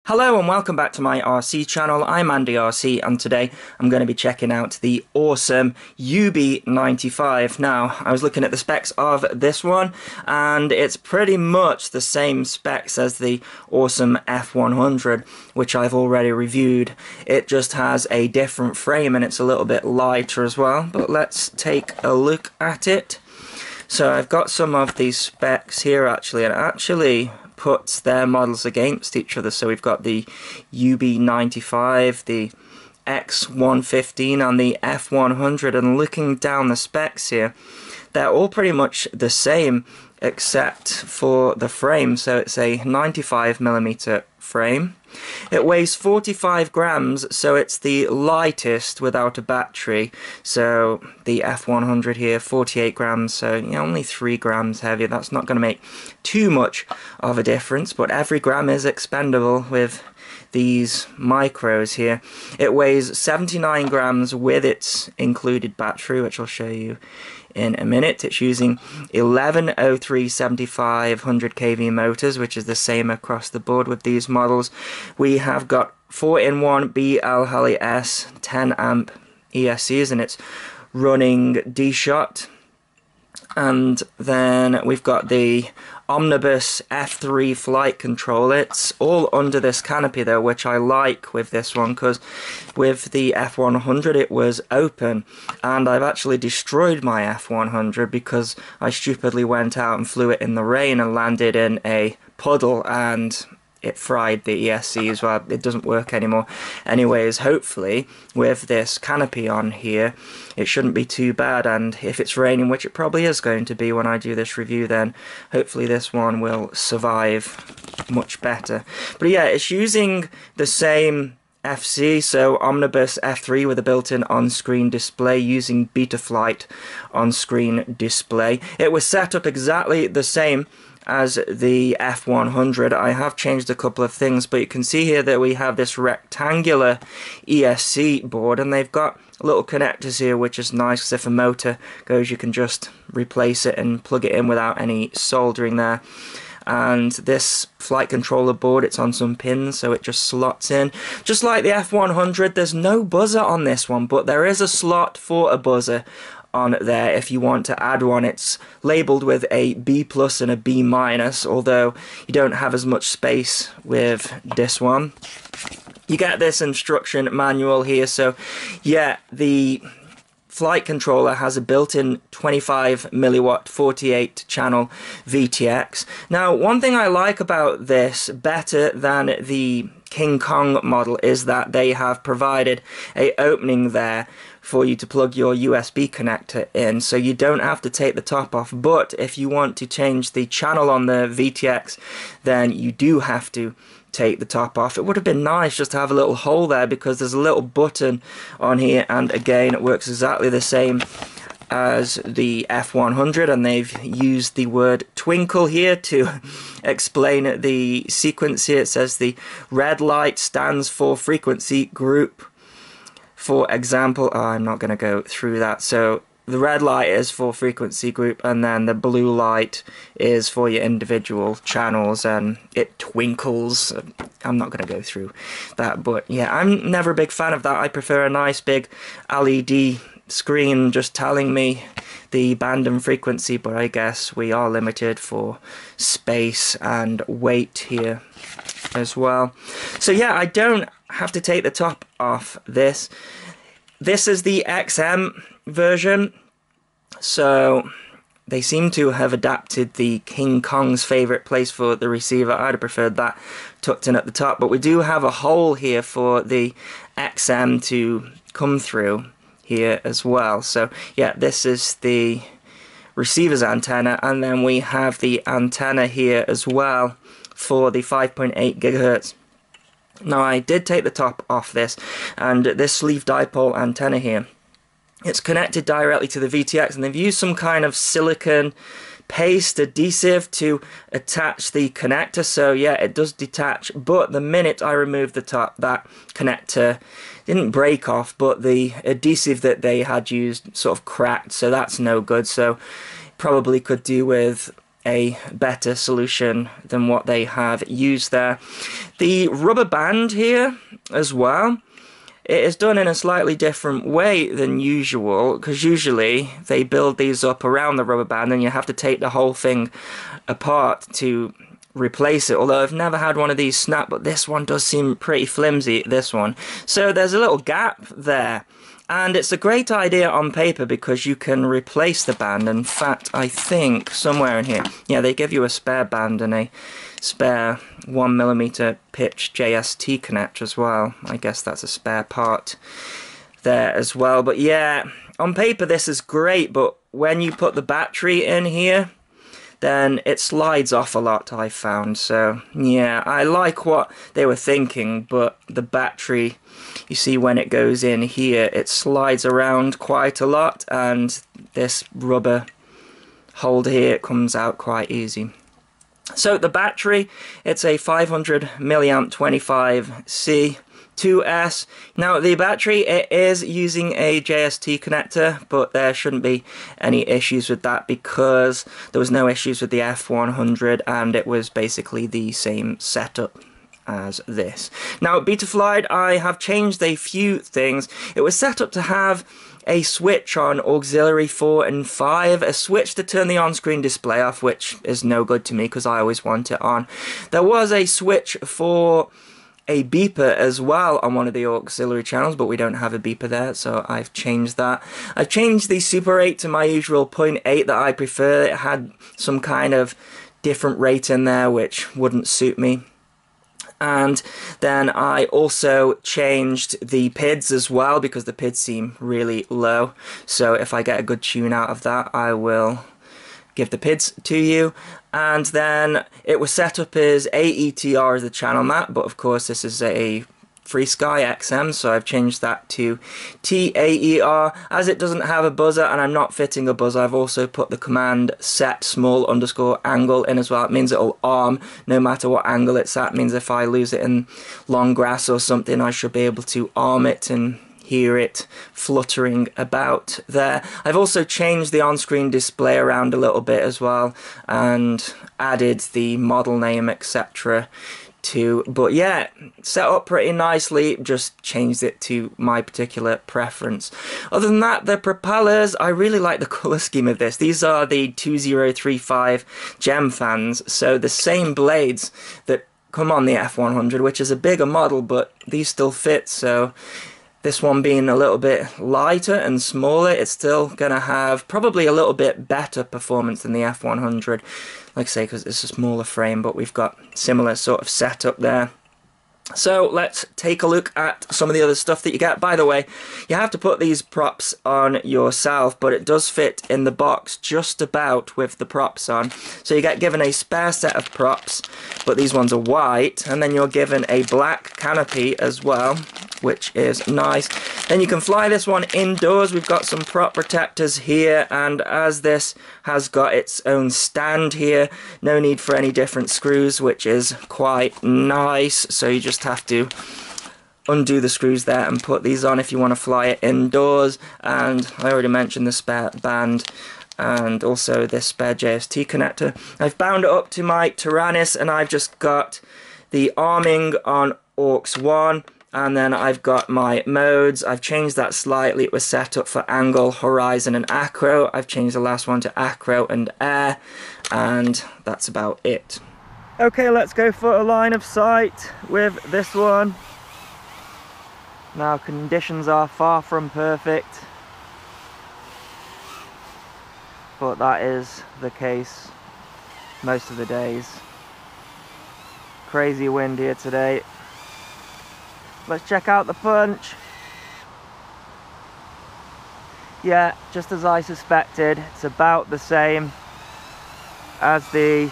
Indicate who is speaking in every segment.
Speaker 1: Hello and welcome back to my RC channel. I'm Andy RC and today I'm going to be checking out the awesome Youbi 95. Now, I was looking at the specs of this one and it's pretty much the same specs as the awesome F100, which I've already reviewed. It just has a different frame and it's a little bit lighter as well, but let's take a look at it. So I've got some of these specs here actually, and actually puts their models against each other. So we've got the Youbi 95, the X115 and the F100, and looking down the specs here, they're all pretty much the same except for the frame. So it's a 95mm frame. It weighs 45 grams, so it's the lightest without a battery. So the F100 here, 48 grams, so only 3 grams heavier. That's not going to make too much of a difference, but every gram is expendable with these micros here. It weighs 79 grams with its included battery, which I'll show you in a minute. It's using 1103 7500 kV motors, which is the same across the board with these models. We have got 4-in-1 BL Heli S 10 amp ESCs, and it's running D-Shot. And then we've got the Omnibus F3 flight control. It's all under this canopy though, which I like with this one, because with the F100 it was open, and I've actually destroyed my F100 because I stupidly went out and flew it in the rain and landed in a puddle and it fried the ESC as well. It doesn't work anymore. Anyways, hopefully with this canopy on here it shouldn't be too bad, and if it's raining, which it probably is going to be when I do this review, then hopefully this one will survive much better. But yeah, it's using the same FC, so Omnibus F3 with a built-in on-screen display using Betaflight on-screen display. It was set up exactly the same as the F100. I have changed a couple of things, but you can see here that we have this rectangular ESC board, and they've got little connectors here, which is nice because if a motor goes you can just replace it and plug it in without any soldering there. And this flight controller board, it's on some pins, so it just slots in. Just like the F100, there's no buzzer on this one, but there is a slot for a buzzer on there if you want to add one. It's labeled with a B+ and a B-, although you don't have as much space with this one. You get this instruction manual here, so yeah, the flight controller has a built-in 25mW 48 channel VTX. Now, one thing I like about this better than the King Kong model is that they have provided a opening there for you to plug your USB connector in, so you don't have to take the top off. But if you want to change the channel on the VTX, then you do have to take the top off. It would have been nice just to have a little hole there, because there's a little button on here, and again it works exactly the same as the F100, and they've used the word twinkle here to explain the sequence here. It says the red light stands for frequency group. For example, I'm not going to go through that. So the red light is for frequency group, and then the blue light is for your individual channels, and it twinkles. I'm not going to go through that, but yeah, I'm never a big fan of that. I prefer a nice big LED screen just telling me the band and frequency, but I guess we are limited for space and weight here as well. So yeah, I don't have to take the top off this. This is the XM version, so they seem to have adapted the King Kong's favourite place for the receiver. I'd have preferred that tucked in at the top, but we do have a hole here for the XM to come through here as well. So yeah, this is the receiver's antenna, and then we have the antenna here as well for the 5.8 gigahertz. Now, I did take the top off this, and this sleeve dipole antenna here, it's connected directly to the VTX, and they've used some kind of silicone paste adhesive to attach the connector, so yeah, it does detach, but the minute I removed the top, that connector didn't break off, but the adhesive that they had used sort of cracked, so that's no good. So probably could do with a better solution than what they have used there. The rubber band here as well, it is done in a slightly different way than usual, because usually they build these up around the rubber band and you have to take the whole thing apart to replace it, although I've never had one of these snap, but this one does seem pretty flimsy, this one. So there's a little gap there. And it's a great idea on paper because you can replace the band. In fact, I think somewhere in here, yeah, they give you a spare band and a spare 1mm pitch JST connector as well. I guess that's a spare part there as well. But yeah, on paper this is great, but when you put the battery in here, then it slides off a lot, I found. So yeah, I like what they were thinking, but the battery, you see when it goes in here, it slides around quite a lot, and this rubber holder here, it comes out quite easy. So the battery, it's a 500 milliamp 25C 2S. Now the battery, it is using a JST connector, but there shouldn't be any issues with that because there was no issues with the F100 and it was basically the same setup as this. Now Betaflight, I have changed a few things. It was set up to have a switch on auxiliary 4 and 5, a switch to turn the on-screen display off, which is no good to me because I always want it on. There was a switch for a beeper as well on one of the auxiliary channels, but we don't have a beeper there, so I've changed that. I've changed the Super 8 to my usual 0.8 that I prefer. It had some kind of different rate in there which wouldn't suit me. And then I also changed the PIDs as well because the PIDs seem really low. So if I get a good tune out of that, I will give the PIDs to you. And then it was set up as AETR as the channel map, but of course this is a FreeSky XM, so I've changed that to TAER. As it doesn't have a buzzer and I'm not fitting a buzzer, I've also put the command set small_angle in as well. It means it'll arm no matter what angle it's at. It means if I lose it in long grass or something, I should be able to arm it and hear it fluttering about there. I've also changed the on-screen display around a little bit as well and added the model name, etc. too. But yeah, set up pretty nicely, just changed it to my particular preference. Other than that, the propellers, I really like the colour scheme of this. These are the 2035 gem fans, so the same blades that come on the F100, which is a bigger model, but these still fit, so this one being a little bit lighter and smaller, it's still going to have probably a little bit better performance than the F100. Like I say, because it's a smaller frame, but we've got similar sort of setup there. So let's take a look at some of the other stuff that you get. By the way, you have to put these props on yourself, but it does fit in the box just about with the props on. So you get given a spare set of props, but these ones are white, and then you're given a black canopy as well, which is nice. Then you can fly this one indoors. We've got some prop protectors here, and as this has got its own stand here, no need for any different screws, which is quite nice. So you just have to undo the screws there and put these on if you want to fly it indoors. And I already mentioned the spare band and also this spare JST connector. I've bound it up to my Taranis, and I've just got the arming on aux 1, and then I've got my modes. I've changed that slightly. It was set up for angle, horizon and acro. I've changed the last one to acro and air, and that's about it. Okay, let's go for a line of sight with this one. Now conditions are far from perfect, but that is the case most of the days. Crazy wind here today. Let's check out the punch. Yeah, just as I suspected, it's about the same as the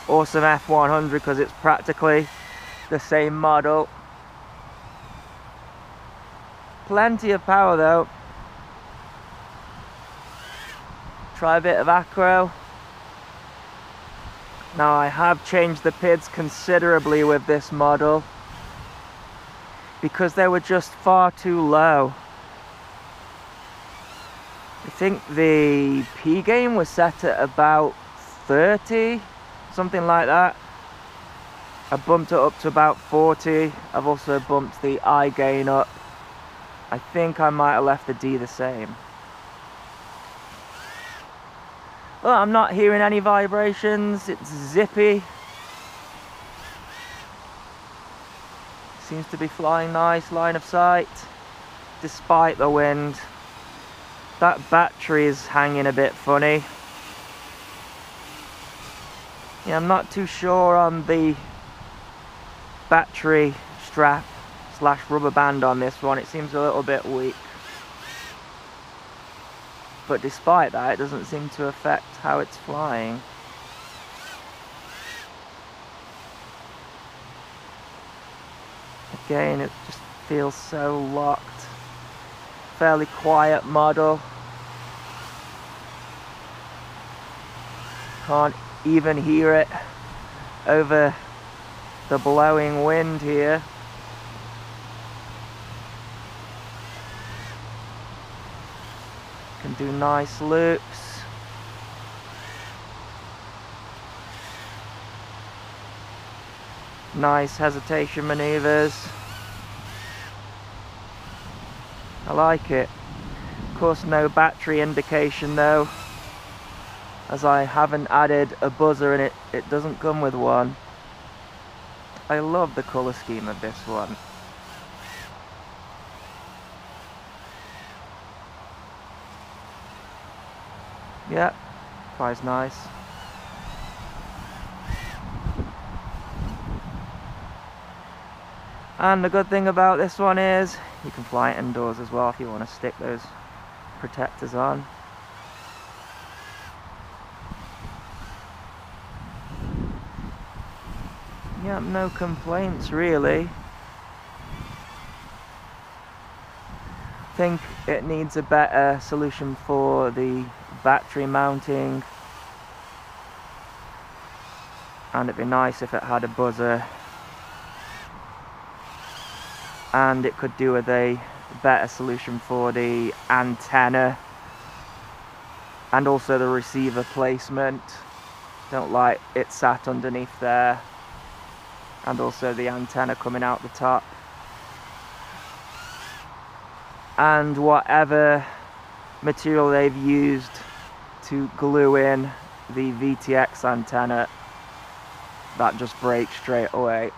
Speaker 1: awesome F100 because it's practically the same model. Plenty of power though. Try a bit of acro. Now I have changed the PIDs considerably with this model because they were just far too low. I think the P game was set at about 30, something like that. I bumped it up to about 40. I've also bumped the eye gain up. I think I might have left the D the same. Well, I'm not hearing any vibrations. It's zippy. Seems to be flying nice, line of sight, despite the wind. That battery is hanging a bit funny. Yeah, I'm not too sure on the battery strap / rubber band on this one. It seems a little bit weak. But despite that, it doesn't seem to affect how it's flying. Again, it just feels so locked. Fairly quiet model. Can't even hear it over the blowing wind here. Can do nice loops. Nice hesitation maneuvers. I like it. Of course, no battery indication though, as I haven't added a buzzer and it doesn't come with one. I love the colour scheme of this one. Yeah, flies nice. And the good thing about this one is you can fly it indoors as well if you want to stick those protectors on. Yeah, no complaints really. I think it needs a better solution for the battery mounting, and it'd be nice if it had a buzzer, and it could do with a better solution for the antenna and also the receiver placement. Don't like it sat underneath there, and also the antenna coming out the top. And whatever material they've used to glue in the VTX antenna, that just breaks straight away.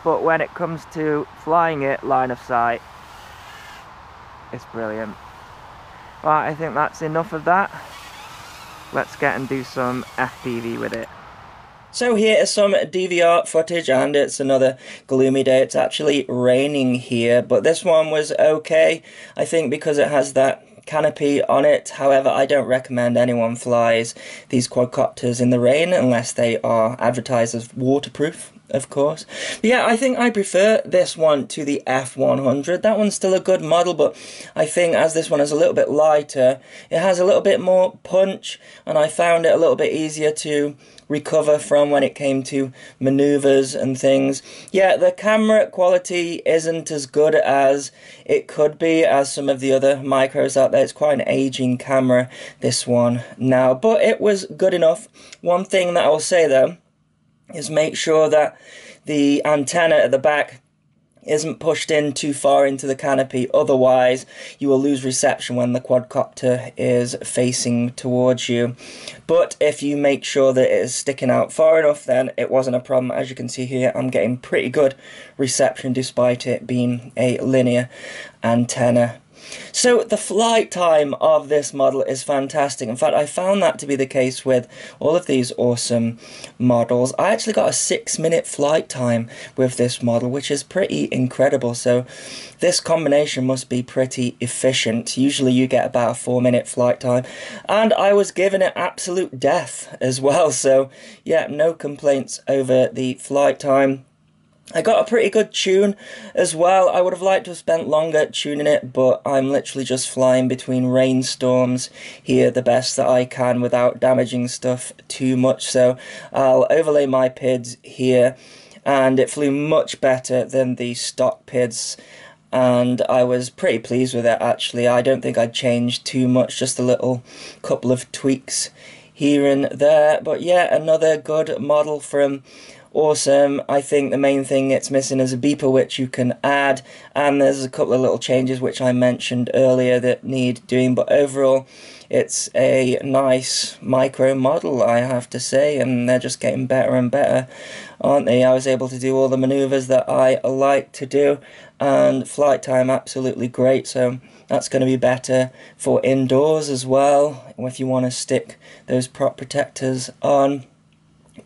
Speaker 1: But when it comes to flying it line of sight, it's brilliant. Right, I think that's enough of that. Let's get and do some FPV with it. So here is some DVR footage, and it's another gloomy day. It's actually raining here, but this one was okay, I think, because it has that canopy on it. However, I don't recommend anyone flies these quadcopters in the rain unless they are advertised as waterproof, of course. But yeah, I think I prefer this one to the F100. That one's still a good model, but I think as this one is a little bit lighter, it has a little bit more punch, and I found it a little bit easier to recover from when it came to maneuvers and things. Yeah, the camera quality isn't as good as it could be as some of the other micros out there. It's quite an aging camera, this one now, but it was good enough. One thing that I will say though is make sure that the antenna at the back isn't pushed in too far into the canopy, otherwise you will lose reception when the quadcopter is facing towards you. But if you make sure that it is sticking out far enough, then it wasn't a problem. As you can see here, I'm getting pretty good reception despite it being a linear antenna. So the flight time of this model is fantastic. In fact, I found that to be the case with all of these awesome models. I actually got a 6-minute flight time with this model, which is pretty incredible. So this combination must be pretty efficient. Usually you get about a 4-minute flight time, and I was given it absolute death as well. So yeah, no complaints over the flight time. I got a pretty good tune as well. I would have liked to have spent longer tuning it, but I'm literally just flying between rainstorms here the best that I can without damaging stuff too much. So I'll overlay my PIDs here, and it flew much better than the stock PIDs, and I was pretty pleased with it actually. I don't think I'd changed too much, just a little couple of tweaks here and there. But yeah, another good model from Awesome. I think the main thing it's missing is a beeper, which you can add, and there's a couple of little changes which I mentioned earlier that need doing, but overall it's a nice micro model, I have to say, and they're just getting better and better, aren't they? I was able to do all the maneuvers that I like to do, and flight time absolutely great, so that's going to be better for indoors as well if you want to stick those prop protectors on.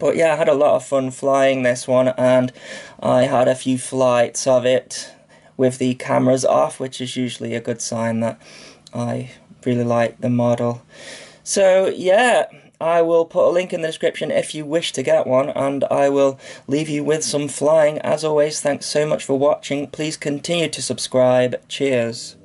Speaker 1: But yeah, I had a lot of fun flying this one, and I had a few flights of it with the cameras off, which is usually a good sign that I really like the model. So yeah, I will put a link in the description if you wish to get one, and I will leave you with some flying. As always, thanks so much for watching. Please continue to subscribe. Cheers.